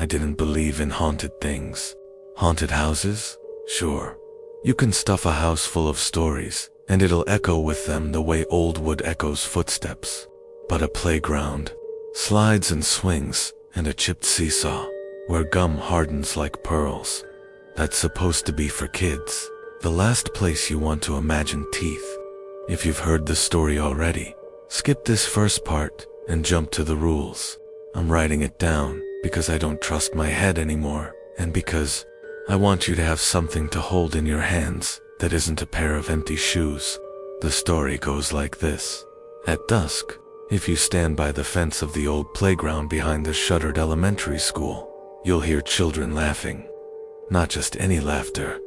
I didn't believe in haunted things. Haunted houses? Sure. You can stuff a house full of stories, and it'll echo with them the way old wood echoes footsteps. But a playground, slides and swings, and a chipped seesaw, where gum hardens like pearls. That's supposed to be for kids. The last place you want to imagine teeth. If you've heard the story already, skip this first part and jump to the rules. I'm writing it down because I don't trust my head anymore, and because I want you to have something to hold in your hands that isn't a pair of empty shoes. The story goes like this. At dusk, if you stand by the fence of the old playground behind the shuttered elementary school, you'll hear children laughing. Not just any laughter.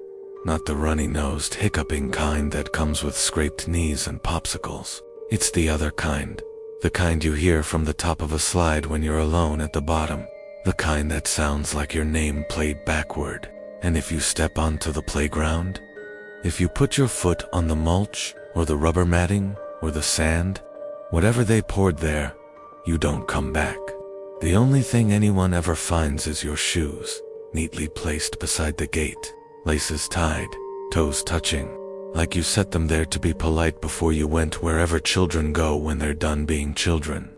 Not the runny-nosed, hiccuping kind that comes with scraped knees and popsicles. It's the other kind. The kind you hear from the top of a slide when you're alone at the bottom. The kind that sounds like your name played backward. And if you step onto the playground, if you put your foot on the mulch, or the rubber matting, or the sand, whatever they poured there, you don't come back. The only thing anyone ever finds is your shoes, neatly placed beside the gate, laces tied, toes touching, like you set them there to be polite before you went wherever children go when they're done being children.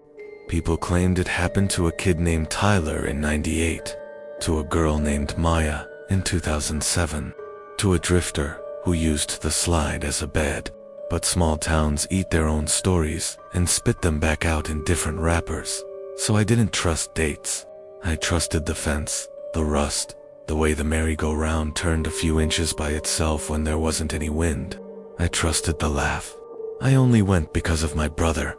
People claimed it happened to a kid named Tyler in '98, to a girl named Maya in 2007, to a drifter who used the slide as a bed. But small towns eat their own stories and spit them back out in different wrappers. So I didn't trust dates. I trusted the fence, the rust, the way the merry-go-round turned a few inches by itself when there wasn't any wind. I trusted the laugh. I only went because of my brother.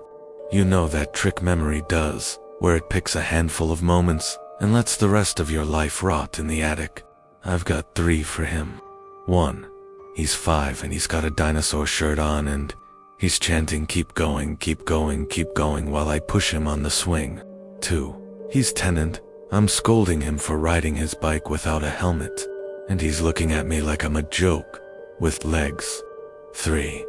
You know that trick memory does, where it picks a handful of moments and lets the rest of your life rot in the attic. I've got 3 for him. 1. He's 5 and he's got a dinosaur shirt on and he's chanting keep going, keep going, keep going while I push him on the swing. 2. He's 10 and I'm scolding him for riding his bike without a helmet, and he's looking at me like I'm a joke, with legs. 3.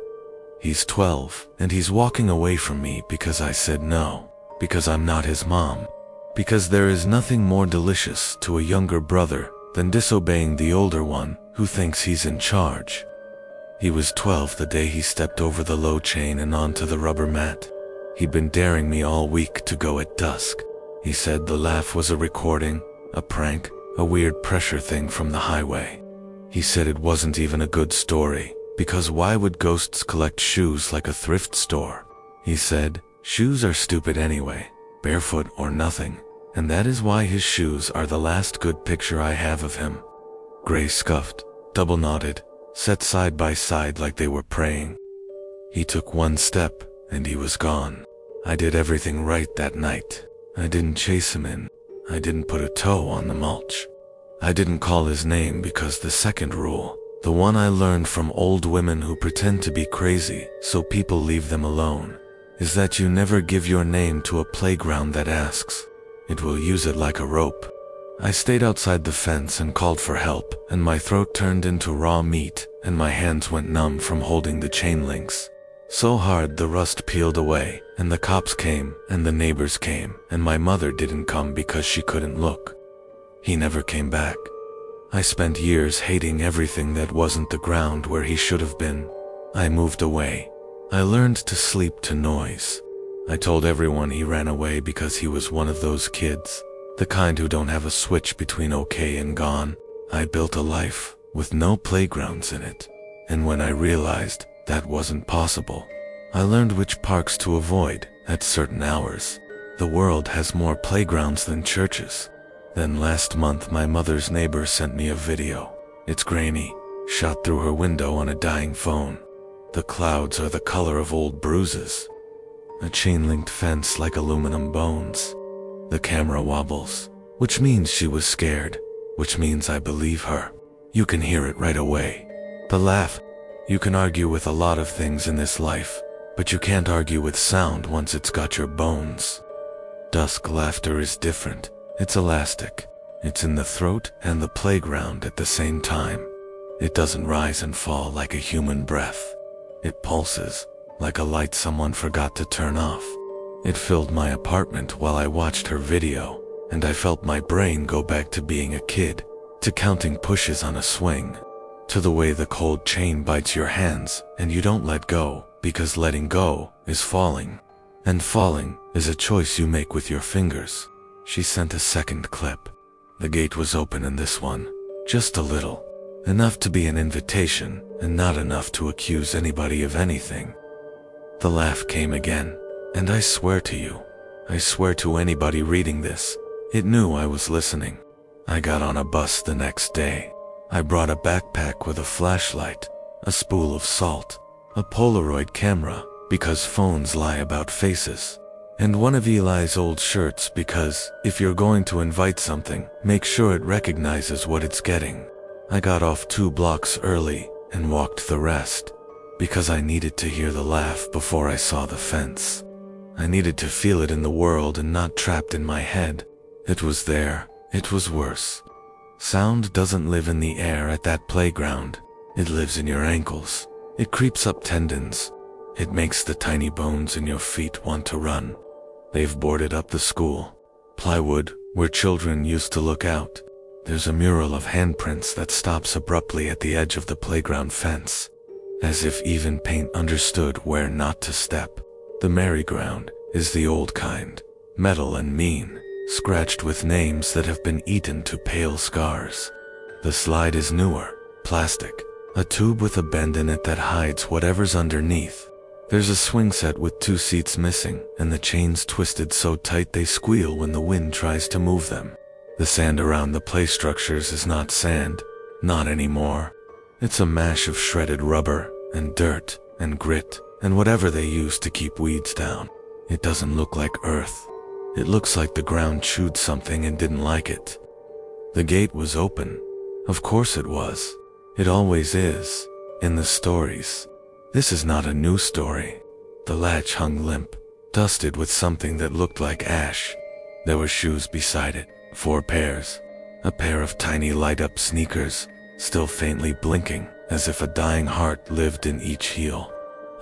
He's 12 and he's walking away from me because I said no, because I'm not his mom, because there is nothing more delicious to a younger brother than disobeying the older one who thinks he's in charge. He was 12 the day he stepped over the low chain and onto the rubber mat. He'd been daring me all week to go at dusk. He said the laugh was a recording, a prank, a weird pressure thing from the highway. He said it wasn't even a good story, because why would ghosts collect shoes like a thrift store? He said, shoes are stupid anyway, barefoot or nothing. And that is why his shoes are the last good picture I have of him. Gray scuffed, double knotted, set side by side like they were praying. He took one step, and he was gone. I did everything right that night. I didn't chase him in. I didn't put a toe on the mulch. I didn't call his name because the second rule, the one I learned from old women who pretend to be crazy so people leave them alone, is that you never give your name to a playground that asks. It will use it like a rope. I stayed outside the fence and called for help, and my throat turned into raw meat, and my hands went numb from holding the chain links. So hard the rust peeled away, and the cops came, and the neighbors came, and my mother didn't come because she couldn't look. He never came back. I spent years hating everything that wasn't the ground where he should have been. I moved away. I learned to sleep to noise. I told everyone he ran away because he was one of those kids, the kind who don't have a switch between okay and gone. I built a life with no playgrounds in it, and when I realized that wasn't possible, I learned which parks to avoid at certain hours. The world has more playgrounds than churches. Then last month my mother's neighbor sent me a video. It's grainy, shot through her window on a dying phone. The clouds are the color of old bruises. A chain-linked fence like aluminum bones. The camera wobbles, which means she was scared, which means I believe her. You can hear it right away. The laugh. You can argue with a lot of things in this life, but you can't argue with sound once it's got your bones. Dusk laughter is different. It's elastic. It's in the throat and the playground at the same time. It doesn't rise and fall like a human breath. It pulses, like a light someone forgot to turn off. It filled my apartment while I watched her video. and I felt my brain go back to being a kid, to counting pushes on a swing, to the way the cold chain bites your hands and you don't let go, because letting go is falling, and falling is a choice you make with your fingers. She sent a second clip. The gate was open in this one, just a little, enough to be an invitation and not enough to accuse anybody of anything. The laugh came again, and I swear to you, I swear to anybody reading this, it knew I was listening. I got on a bus the next day. I brought a backpack with a flashlight, a spool of salt, a Polaroid camera, because phones lie about faces, and one of Eli's old shirts because if you're going to invite something, make sure it recognizes what it's getting. I got off 2 blocks early and walked the rest, because I needed to hear the laugh before I saw the fence. I needed to feel it in the world and not trapped in my head. It was there. It was worse. Sound doesn't live in the air at that playground. It lives in your ankles. It creeps up tendons. It makes the tiny bones in your feet want to run. They've boarded up the school. Plywood, where children used to look out. There's a mural of handprints that stops abruptly at the edge of the playground fence, as if even paint understood where not to step. The merry-go-round is the old kind, metal and mean, scratched with names that have been eaten to pale scars. The slide is newer, plastic, a tube with a bend in it that hides whatever's underneath. There's a swing set with 2 seats missing, and the chains twisted so tight they squeal when the wind tries to move them. The sand around the play structures is not sand, not anymore. It's a mash of shredded rubber, and dirt, and grit, and whatever they use to keep weeds down. It doesn't look like earth. It looks like the ground chewed something and didn't like it. The gate was open. Of course it was. It always is, in the stories. This is not a new story. The latch hung limp, dusted with something that looked like ash. There were shoes beside it, 4 pairs. A pair of tiny light-up sneakers, still faintly blinking, as if a dying heart lived in each heel.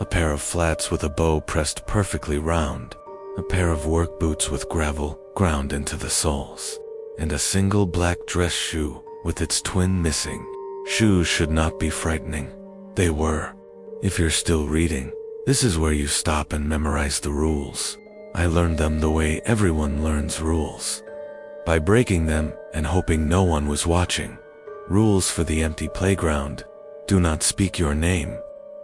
A pair of flats with a bow pressed perfectly round. A pair of work boots with gravel ground into the soles, and a single black dress shoe with its twin missing. Shoes should not be frightening. They were. If you're still reading, this is where you stop and memorize the rules. I learned them the way everyone learns rules, by breaking them and hoping no one was watching. Rules for the empty playground. Do not speak your name.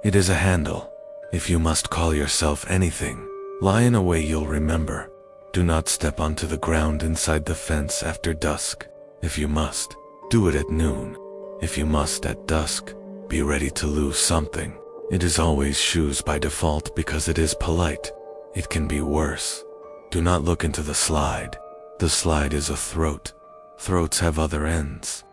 It is a handle. If you must call yourself anything, lie in a way you'll remember. Do not step onto the ground inside the fence after dusk. If you must, do it at noon. If you must at dusk, be ready to lose something. It is always shoes by default because it is polite. It can be worse. Do not look into the slide. The slide is a throat. Throats have other ends.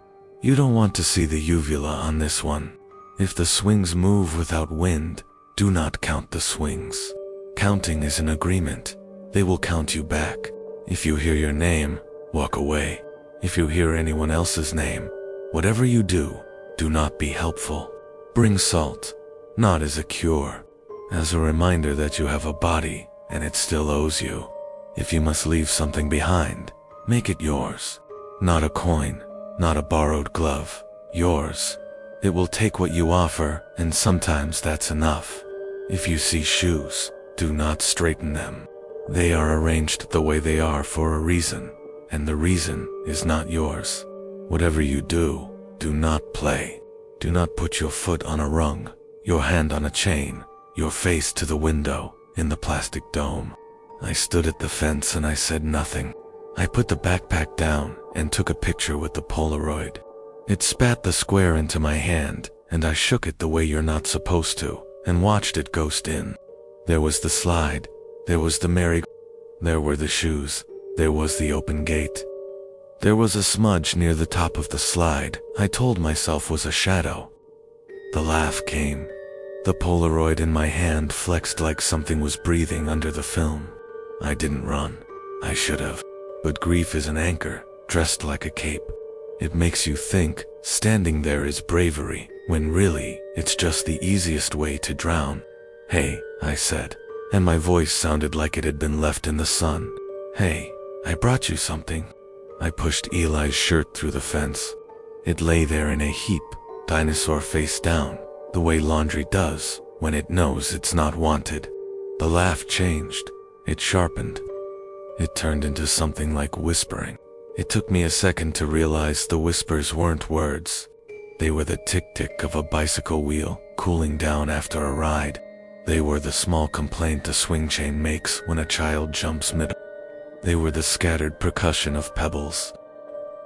You don't want to see the uvula on this one. If the swings move without wind, do not count the swings. Counting is an agreement. They will count you back. If you hear your name, walk away. If you hear anyone else's name, whatever you do, do not be helpful. Bring salt, not as a cure, as a reminder that you have a body and it still owes you. If you must leave something behind, make it yours. Not a coin, not a borrowed glove, yours. It will take what you offer, and sometimes that's enough. If you see shoes, do not straighten them. They are arranged the way they are for a reason, and the reason is not yours. Whatever you do, do not play. Do not put your foot on a rung, your hand on a chain, your face to the window, in the plastic dome. I stood at the fence and I said nothing. I put the backpack down and took a picture with the Polaroid. It spat the square into my hand, and I shook it the way you're not supposed to, and watched it ghost in. There was the slide, there was the there were the shoes, there was the open gate. There was a smudge near the top of the slide I told myself was a shadow. The laugh came. The Polaroid in my hand flexed like something was breathing under the film. I didn't run. I should have. But grief is an anchor, dressed like a cape. It makes you think standing there is bravery, when really, it's just the easiest way to drown. "Hey," I said, and my voice sounded like it had been left in the sun. "Hey, I brought you something." I pushed Eli's shirt through the fence. It lay there in a heap, dinosaur face down, the way laundry does when it knows it's not wanted. The laugh changed. It sharpened. It turned into something like whispering. It took me a second to realize the whispers weren't words. They were the tick-tick of a bicycle wheel cooling down after a ride. They were the small complaint a swing chain makes when a child jumps mid. They were the scattered percussion of pebbles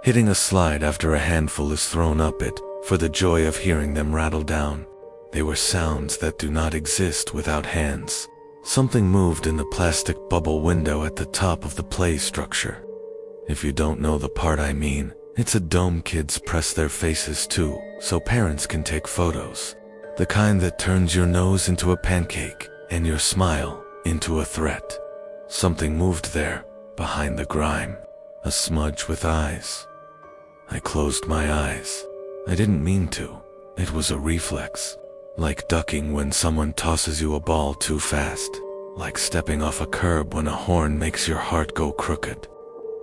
hitting a slide after a handful is thrown up it, for the joy of hearing them rattle down. They were sounds that do not exist without hands. Something moved in the plastic bubble window at the top of the play structure. If you don't know the part I mean, it's a dome kids press their faces to, so parents can take photos. The kind that turns your nose into a pancake and your smile into a threat. Something moved there, behind the grime. A smudge with eyes. I closed my eyes. I didn't mean to. It was a reflex. Like ducking when someone tosses you a ball too fast. Like stepping off a curb when a horn makes your heart go crooked.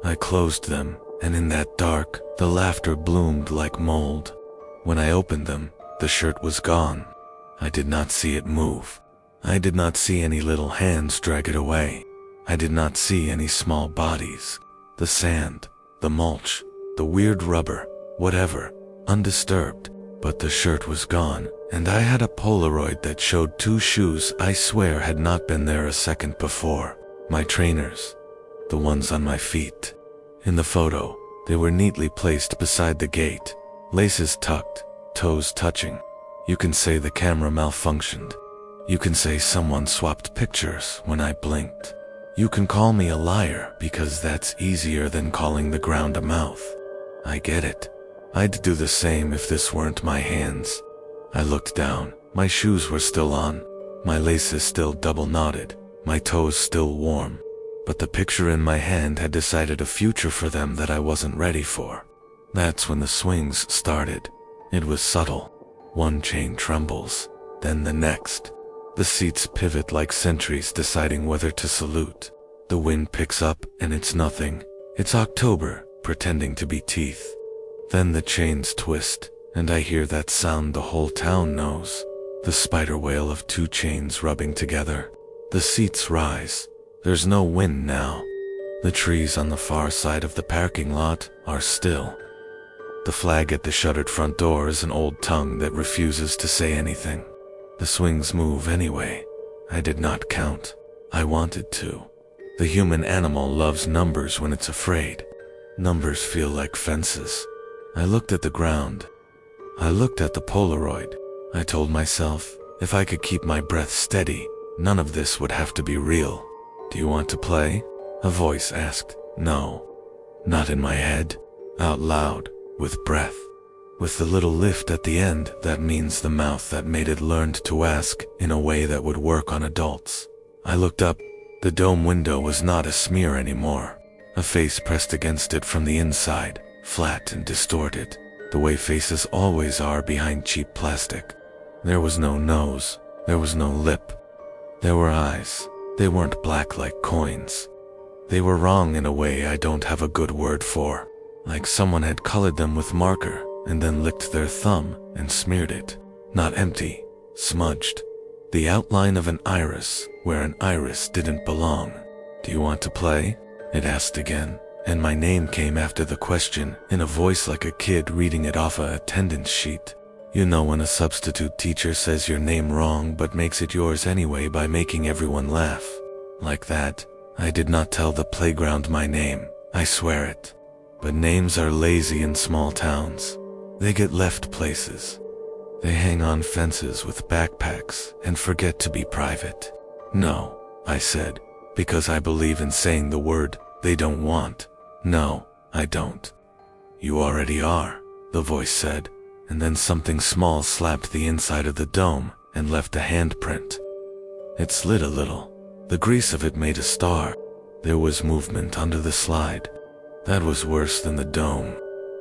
I closed them, and in that dark, the laughter bloomed like mold. When I opened them, the shirt was gone. I did not see it move. I did not see any little hands drag it away. I did not see any small bodies. The sand, the mulch, the weird rubber, whatever, undisturbed. But the shirt was gone, and I had a Polaroid that showed two shoes I swear had not been there a second before. My trainers. The ones on my feet. In the photo, they were neatly placed beside the gate. Laces tucked, toes touching. You can say the camera malfunctioned. You can say someone swapped pictures when I blinked. You can call me a liar because that's easier than calling the ground a mouth. I get it. I'd do the same if this weren't my hands. I looked down. My shoes were still on. My laces still double knotted. My toes still warm. But the picture in my hand had decided a future for them that I wasn't ready for. That's when the swings started. It was subtle. One chain trembles, then the next. The seats pivot like sentries deciding whether to salute. The wind picks up and it's nothing. It's October, pretending to be teeth. Then the chains twist, and I hear that sound the whole town knows. The spider wail of two chains rubbing together. The seats rise. There's no wind now. The trees on the far side of the parking lot are still. The flag at the shuttered front door is an old tongue that refuses to say anything. The swings move anyway. I did not count. I wanted to. The human animal loves numbers when it's afraid. Numbers feel like fences. I looked at the ground. I looked at the Polaroid. I told myself, if I could keep my breath steady, none of this would have to be real. Do you want to play? A voice asked. No. Not in my head. Out loud, with breath. With the little lift at the end that means the mouth that made it learned to ask in a way that would work on adults. I looked up. The dome window was not a smear anymore. A face pressed against it from the inside, flat and distorted, the way faces always are behind cheap plastic. There was no nose. There was no lip. There were eyes. They weren't black like coins. They were wrong in a way I don't have a good word for. Like someone had colored them with marker and then licked their thumb and smeared it. Not empty, smudged. The outline of an iris where an iris didn't belong. Do you want to play? It asked again, and my name came after the question in a voice like a kid reading it off a attendance sheet. You know when a substitute teacher says your name wrong but makes it yours anyway by making everyone laugh. Like that. I did not tell the playground my name, I swear it. But names are lazy in small towns. They get left places. They hang on fences with backpacks and forget to be private. No, I said, because I believe in saying the word they don't want. No, I don't. You already are, the voice said, and then something small slapped the inside of the dome and left a handprint. It slid a little. The grease of it made a star. There was movement under the slide. That was worse than the dome.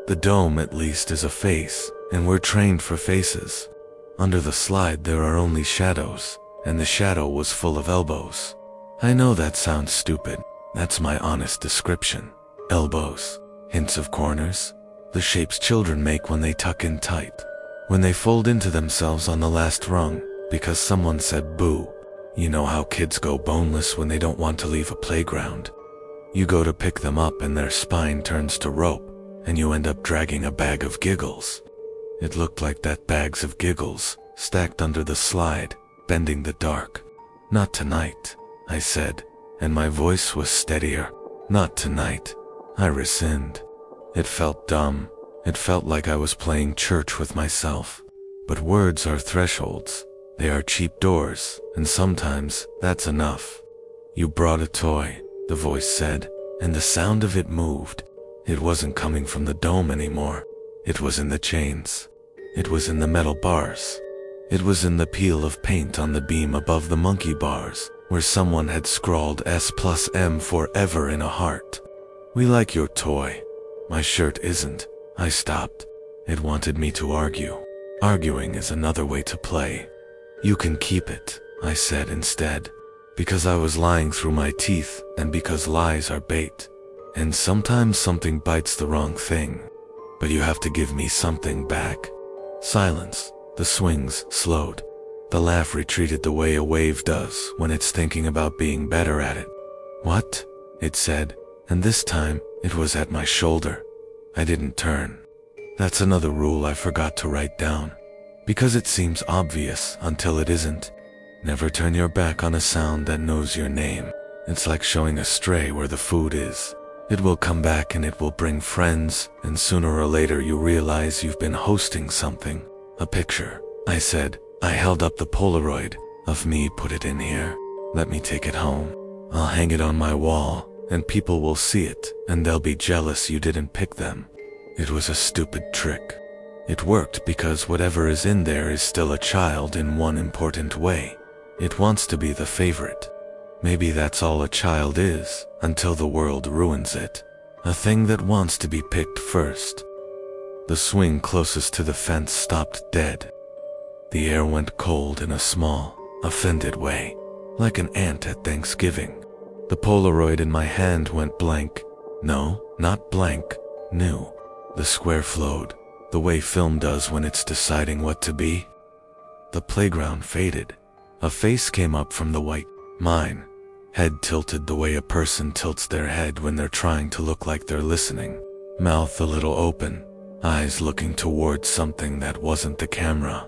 The dome at least is a face, and we're trained for faces. Under the slide there are only shadows, and the shadow was full of elbows. I know that sounds stupid. That's my honest description. Elbows. hints of corners, the shapes children make when they tuck in tight, when they fold into themselves on the last rung because someone said boo. You know how kids go boneless when they don't want to leave a playground. You go to pick them up and their spine turns to rope, and you end up dragging a bag of giggles. It looked like that, bags of giggles, stacked under the slide, bending the dark. Not tonight, I said, and my voice was steadier. Not tonight. I rescind. It felt dumb. It felt like I was playing church with myself. But words are thresholds. They are cheap doors, and sometimes that's enough. You brought a toy, the voice said, and the sound of it moved. It wasn't coming from the dome anymore. It was in the chains. It was in the metal bars. It was in the peel of paint on the beam above the monkey bars, where someone had scrawled S+M forever in a heart. We like your toy. My shirt isn't. I stopped. It wanted me to argue. Arguing is another way to play. You can keep it, I said instead, because I was lying through my teeth and because lies are bait. And sometimes something bites the wrong thing. But you have to give me something back. Silence. The swings slowed. The laugh retreated the way a wave does when it's thinking about being better at it. What? It said, and this time it was at my shoulder. I didn't turn. That's another rule I forgot to write down. Because it seems obvious until it isn't. Never turn your back on a sound that knows your name. It's like showing a stray where the food is. It will come back and it will bring friends, and sooner or later you realize you've been hosting something. A picture, I said. I held up the Polaroid of me. Put it in here. Let me take it home. I'll hang it on my wall, and people will see it, and they'll be jealous you didn't pick them. It was a stupid trick. It worked because whatever is in there is still a child in one important way. It wants to be the favorite. Maybe that's all a child is, until the world ruins it. A thing that wants to be picked first. The swing closest to the fence stopped dead. The air went cold in a small, offended way, like an ant at Thanksgiving. The Polaroid in my hand went blank. No, not blank, new. The square flowed, the way film does when it's deciding what to be. The playground faded. A face came up from the white. Mine. Head tilted the way a person tilts their head when they're trying to look like they're listening. Mouth a little open, eyes looking towards something that wasn't the camera.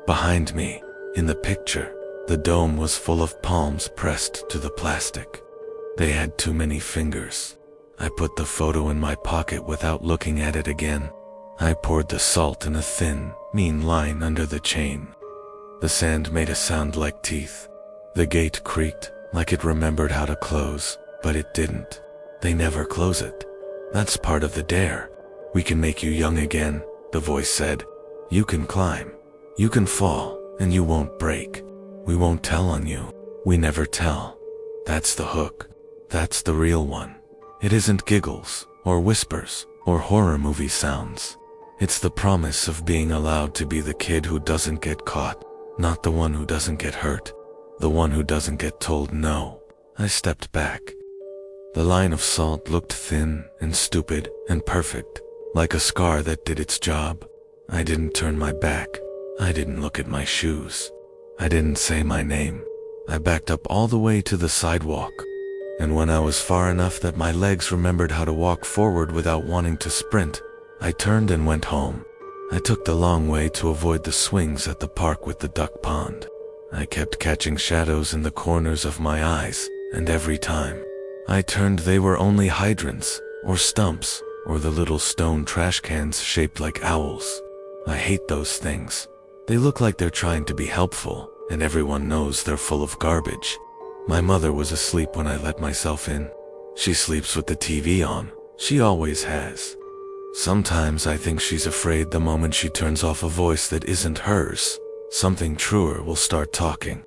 Behind me, in the picture, the dome was full of palms pressed to the plastic. They had too many fingers. I put the photo in my pocket without looking at it again. I poured the salt in a thin, mean line under the chain. The sand made a sound like teeth. The gate creaked, like it remembered how to close, but it didn't. They never close it. That's part of the dare. We can make you young again, the voice said. You can climb. You can fall, and you won't break. We won't tell on you. We never tell. That's the hook. That's the real one. It isn't giggles, or whispers, or horror movie sounds. It's the promise of being allowed to be the kid who doesn't get caught, not the one who doesn't get hurt, the one who doesn't get told no. I stepped back. The line of salt looked thin and stupid and perfect, like a scar that did its job. I didn't turn my back. I didn't look at my shoes. I didn't say my name. I backed up all the way to the sidewalk. And when I was far enough that my legs remembered how to walk forward without wanting to sprint, I turned and went home. I took the long way to avoid the swings at the park with the duck pond. I kept catching shadows in the corners of my eyes, and every time I turned they were only hydrants, or stumps, or the little stone trash cans shaped like owls. I hate those things. They look like they're trying to be helpful, and everyone knows they're full of garbage. My mother was asleep when I let myself in. She sleeps with the TV on. She always has. Sometimes I think she's afraid the moment she turns off a voice that isn't hers, something truer will start talking.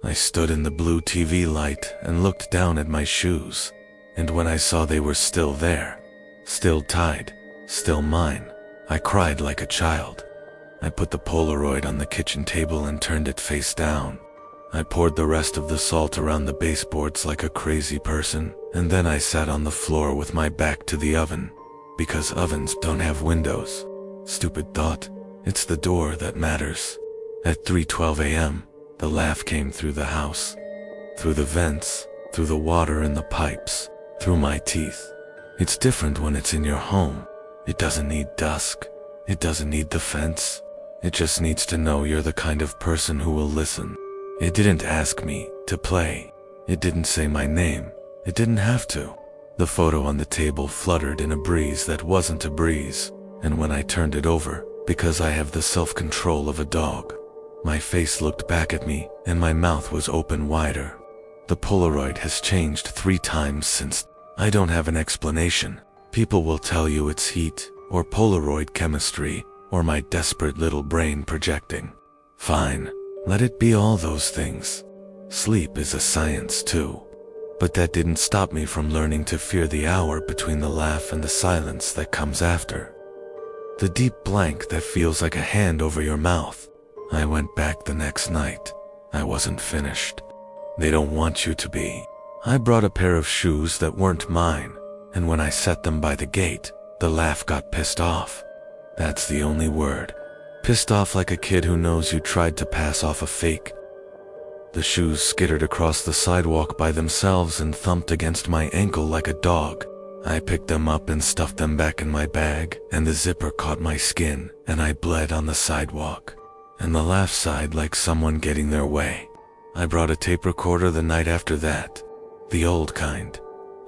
I stood in the blue TV light and looked down at my shoes, and when I saw they were still there, still tied, still mine, I cried like a child. I put the Polaroid on the kitchen table and turned it face down. I poured the rest of the salt around the baseboards like a crazy person, and then I sat on the floor with my back to the oven. because ovens don't have windows. Stupid thought. It's the door that matters. At 3:12 a.m., the laugh came through the house. Through the vents, through the water in the pipes, through my teeth. It's different when it's in your home. It doesn't need dusk. It doesn't need the fence. It just needs to know you're the kind of person who will listen. It didn't ask me to play. It didn't say my name. It didn't have to. The photo on the table fluttered in a breeze that wasn't a breeze, and when I turned it over, because I have the self-control of a dog, my face looked back at me and my mouth was open wider. The Polaroid has changed 3 times since. I don't have an explanation. People will tell you it's heat, or Polaroid chemistry, or my desperate little brain projecting. Fine, let it be all those things. Sleep is a science too. But that didn't stop me from learning to fear the hour between the laugh and the silence that comes after. The deep blank that feels like a hand over your mouth. I went back the next night. I wasn't finished. They don't want you to be. I brought a pair of shoes that weren't mine, and when I set them by the gate, the laugh got pissed off. That's the only word. Pissed off like a kid who knows you tried to pass off a fake. The shoes skittered across the sidewalk by themselves and thumped against my ankle like a dog. I picked them up and stuffed them back in my bag, and the zipper caught my skin, and I bled on the sidewalk. And the laugh sighed like someone getting their way. I brought a tape recorder the night after that. The old kind.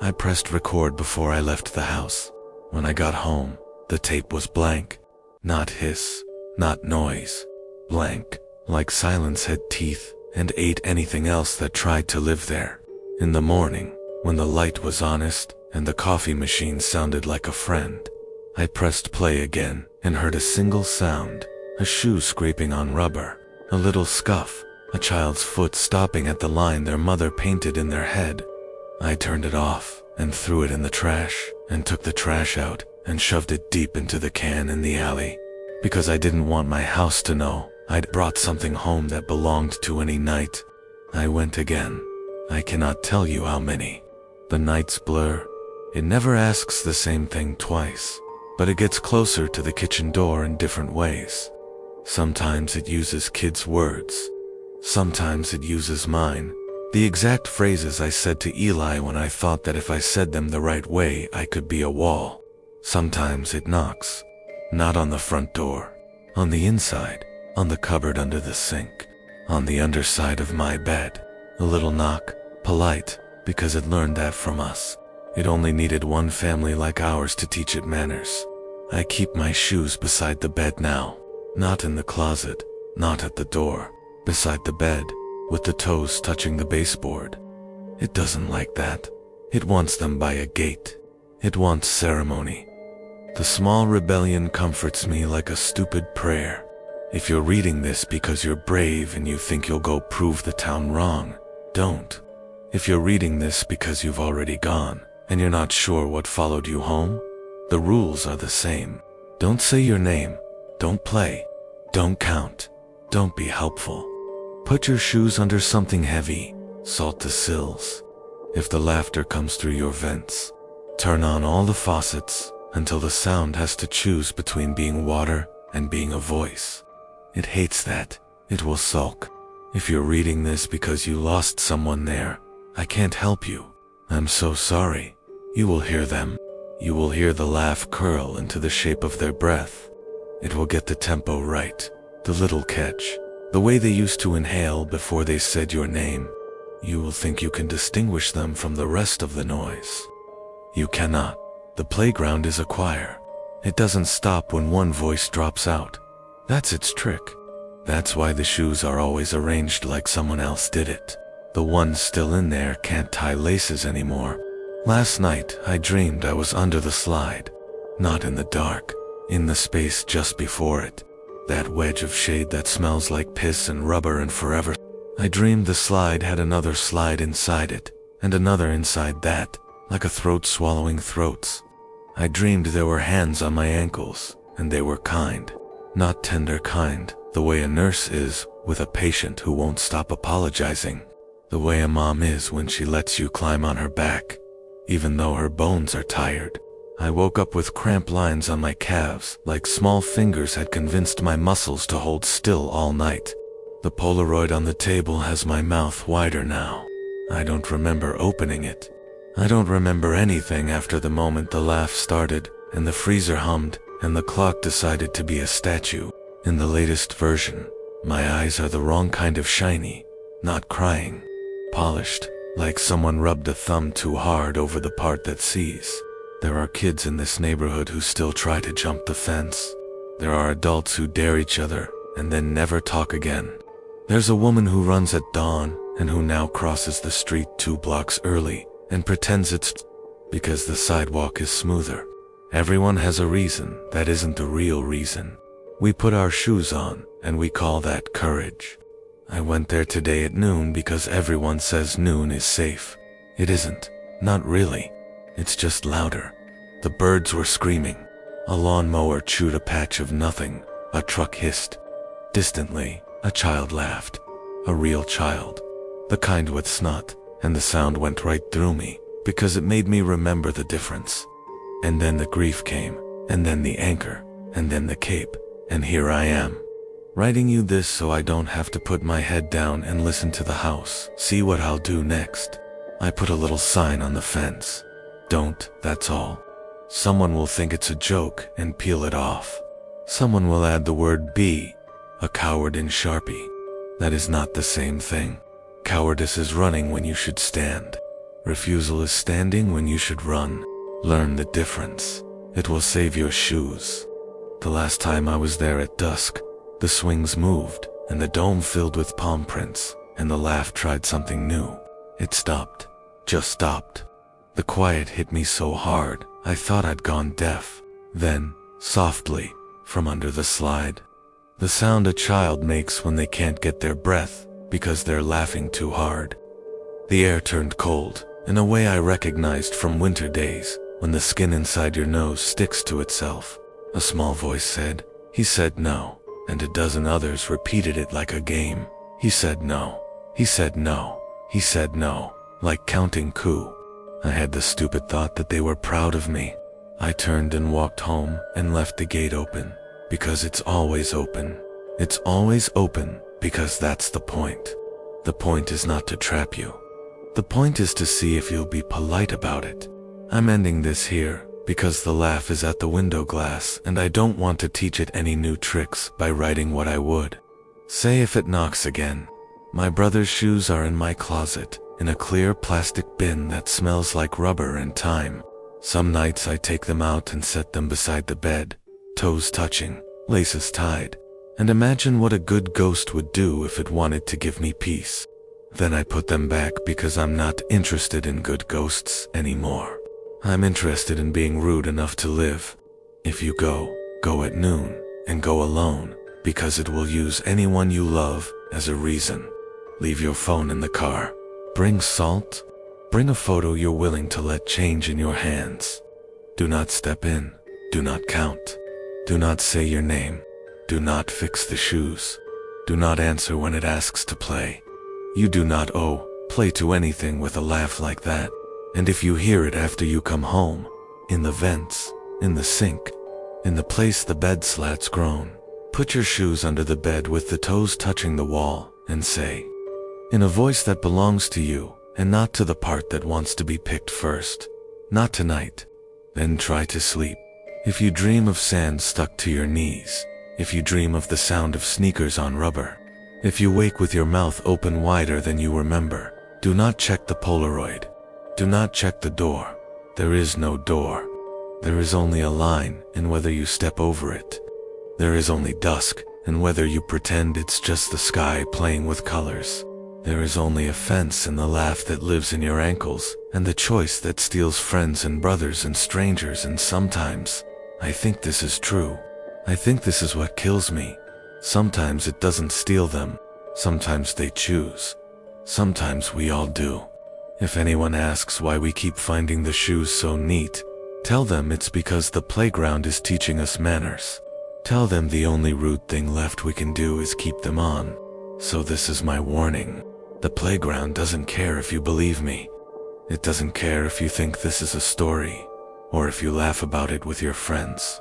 I pressed record before I left the house. When I got home, the tape was blank. Not hiss, not noise. Blank, like silence had teeth and ate anything else that tried to live there. In the morning, when the light was honest and the coffee machine sounded like a friend, I pressed play again and heard a single sound, a shoe scraping on rubber, a little scuff, a child's foot stopping at the line their mother painted in their head. I turned it off and threw it in the trash and took the trash out and shoved it deep into the can in the alley, because I didn't want my house to know I'd brought something home that belonged to any night. I went again. I cannot tell you how many. The nights blur. It never asks the same thing twice, but it gets closer to the kitchen door in different ways. Sometimes it uses kids' words. Sometimes it uses mine. The exact phrases I said to Eli when I thought that if I said them the right way I could be a wall. Sometimes it knocks. Not on the front door. On the inside. On the cupboard under the sink. On the underside of my bed. A little knock. Polite, because it learned that from us. It only needed one family like ours to teach it manners. I keep my shoes beside the bed now. Not in the closet. Not at the door. Beside the bed, with the toes touching the baseboard. It doesn't like that. It wants them by a gate. It wants ceremony. The small rebellion comforts me like a stupid prayer. If you're reading this because you're brave and you think you'll go prove the town wrong, don't. If you're reading this because you've already gone and you're not sure what followed you home, the rules are the same. Don't say your name. Don't play. Don't count. Don't be helpful. Put your shoes under something heavy. Salt the sills. If the laughter comes through your vents, turn on all the faucets until the sound has to choose between being water and being a voice. It hates that. It will sulk. If you're reading this because you lost someone there, I can't help you. I'm so sorry. You will hear them. You will hear the laugh curl into the shape of their breath. It will get the tempo right, the little catch, the way they used to inhale before they said your name. You will think you can distinguish them from the rest of the noise. You cannot. The playground is a choir. It doesn't stop when one voice drops out. That's its trick. That's why the shoes are always arranged like someone else did it. The ones still in there can't tie laces anymore. Last night, I dreamed I was under the slide. Not in the dark, in the space just before it. That wedge of shade that smells like piss and rubber and forever. I dreamed the slide had another slide inside it, and another inside that, like a throat swallowing throats. I dreamed there were hands on my ankles, and they were kind. Not tender kind, the way a nurse is with a patient who won't stop apologizing. The way a mom is when she lets you climb on her back, even though her bones are tired. I woke up with cramp lines on my calves, like small fingers had convinced my muscles to hold still all night. The Polaroid on the table has my mouth wider now. I don't remember opening it. I don't remember anything after the moment the laugh started, and the freezer hummed, and the clock decided to be a statue. In the latest version, my eyes are the wrong kind of shiny, not crying. Polished, like someone rubbed a thumb too hard over the part that sees. There are kids in this neighborhood who still try to jump the fence. There are adults who dare each other and then never talk again. There's a woman who runs at dawn and who now crosses the street 2 blocks early and pretends it's because the sidewalk is smoother. Everyone has a reason that isn't the real reason. We put our shoes on and we call that courage. I went there today at noon because everyone says noon is safe. It isn't. Not really. It's just louder. The birds were screaming. A lawnmower chewed a patch of nothing. A truck hissed. Distantly, a child laughed. A real child. The kind with snot, and the sound went right through me, because it made me remember the difference. And then the grief came, and then the anchor, and then the cape, and here I am. Writing you this so I don't have to put my head down and listen to the house, see what I'll do next. I put a little sign on the fence. Don't, that's all. Someone will think it's a joke and peel it off. Someone will add the word be, a coward in Sharpie. That is not the same thing. Cowardice is running when you should stand. Refusal is standing when you should run. Learn the difference. It will save your shoes. The last time I was there at dusk, the swings moved, and the dome filled with palm prints, and the laugh tried something new. It stopped. Just stopped. The quiet hit me so hard, I thought I'd gone deaf. Then, softly, from under the slide, the sound a child makes when they can't get their breath because they're laughing too hard. The air turned cold, in a way I recognized from winter days, when the skin inside your nose sticks to itself. A small voice said, he said no, and a dozen others repeated it like a game. He said no. He said no. He said no, like counting coup. I had the stupid thought that they were proud of me. I turned and walked home and left the gate open, because it's always open. It's always open because that's the point. The point is not to trap you. The point is to see if you'll be polite about it. I'm ending this here because the laugh is at the window glass and I don't want to teach it any new tricks by writing what I would say if it knocks again. My brother's shoes are in my closet, in a clear plastic bin that smells like rubber and time. Some nights I take them out and set them beside the bed, toes touching, laces tied, and imagine what a good ghost would do if it wanted to give me peace. Then I put them back because I'm not interested in good ghosts anymore. I'm interested in being rude enough to live. If you go, go at noon, and go alone, because it will use anyone you love as a reason. Leave your phone in the car. Bring salt. Bring a photo you're willing to let change in your hands. Do not step in. Do not count. Do not say your name. Do not fix the shoes. Do not answer when it asks to play. You do not owe play to anything with a laugh like that. And if you hear it after you come home, in the vents, in the sink, in the place the bed slat's grown, put your shoes under the bed with the toes touching the wall and say, in a voice that belongs to you and not to the part that wants to be picked first, not tonight. Then try to sleep. If you dream of sand stuck to your knees, if you dream of the sound of sneakers on rubber, if you wake with your mouth open wider than you remember, do not check the Polaroid. Do not check the door. There is no door. There is only a line, and whether you step over it. There is only dusk, and whether you pretend it's just the sky playing with colors. There is only a fence and the laugh that lives in your ankles, and the choice that steals friends and brothers and strangers, and sometimes, I think this is true. I think this is what kills me. Sometimes it doesn't steal them. Sometimes they choose. Sometimes we all do. If anyone asks why we keep finding the shoes so neat, tell them it's because the playground is teaching us manners. Tell them the only rude thing left we can do is keep them on. So this is my warning. The playground doesn't care if you believe me. It doesn't care if you think this is a story. or if you laugh about it with your friends.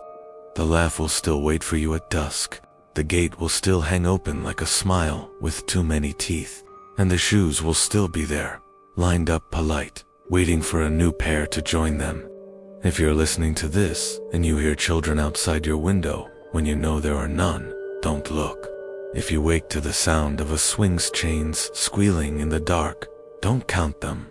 The laugh will still wait for you at dusk. The gate will still hang open like a smile with too many teeth, and the shoes will still be there, lined up polite, waiting for a new pair to join them. If you're listening to this and you hear children outside your window when you know there are none, don't look. If you wake to the sound of a swing's chains squealing in the dark, don't count them.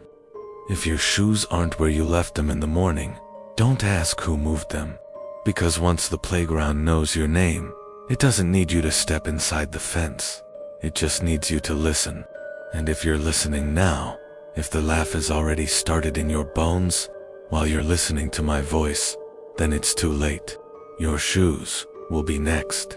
If your shoes aren't where you left them in the morning, don't ask who moved them, because once the playground knows your name, it doesn't need you to step inside the fence. It just needs you to listen. And if you're listening now, if the laugh has already started in your bones while you're listening to my voice, then it's too late. Your shoes will be next.